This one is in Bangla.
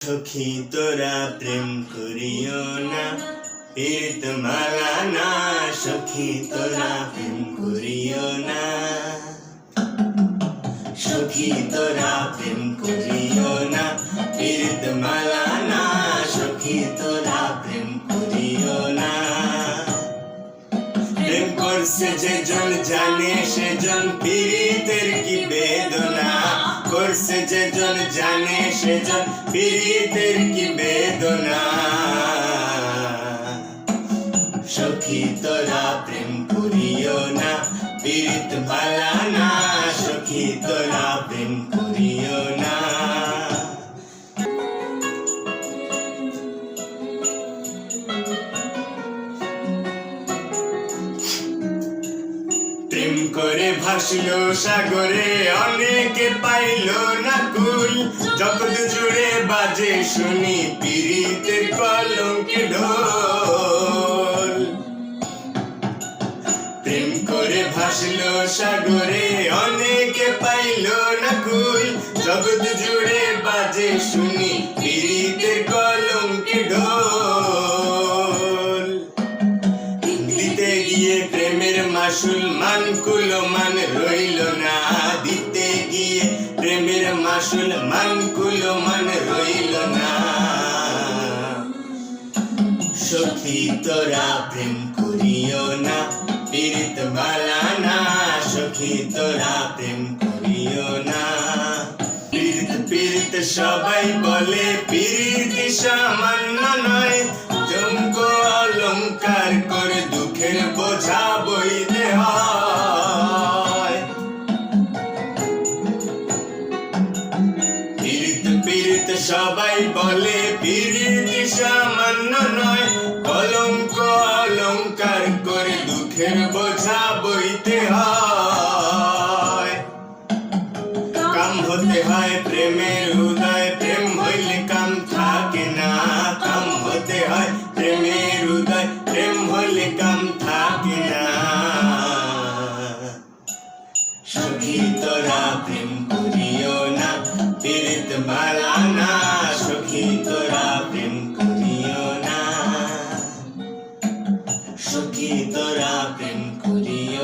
সখী তোরা প্রেম করিও না, পীড়িত মালা না। সখী তোরা প্রেম করিও না, সখী তোরা প্রেম করিও না, পীড়িত মালা না। সখী তোরা প্রেম করিও না। প্রেম করছে যেজন জানে সেজন পীড়িতের কি বেদনা। করছে যেজন জানে সেজন পীড়িতের কি বেদনা। সখী তোরা প্রেম করিও না, পীড়িত ভালা না। সখী তোরা প্রেম করিও না। প্রেম করে ভাসলো সাগরে, অনেকে পাইল না কুল। জগৎ জুড়ে বাজে শুনি পীড়িতের কলঙ্কে ঢোল। প্রেম করে ভাসলো সাগরে, অনেকে পাইল না কুল। জগৎ জুড়ে বাজে শুনি পীড়িতের কলঙ্কে ঢোল। দিতে গিয়ে প্রেমের মাসুল মান কুলো মান রইল না। দিতে গিয়ে প্রেমের মাসুল মান কুলো মান রইল না। সখী তোরা প্রেম করিও না, পীড়িত বালা না। সখী তোরা প্রেম করিও না। পীড়িত পীড়িত সবাই বলে পীড়িত সামান্য নয়। জমক অলংকার করে দুঃখের বোঝা বইতে হয়। পীড়িত পীড়িত সবাই বলে পীড়িত সামান্য নয়। কলঙ্ক অলংকার করে দুঃখের বোঝা বইতে হয়। কাম হতে হয় প্রেমের উদয়, প্রেম হইলে কাম থাকে না। কাম হতে হয় প্রেমের উদয়, প্রেম হইলে কাম থাকে না। সখী তোরা প্রেম করিও না, পীড়িত বালা না।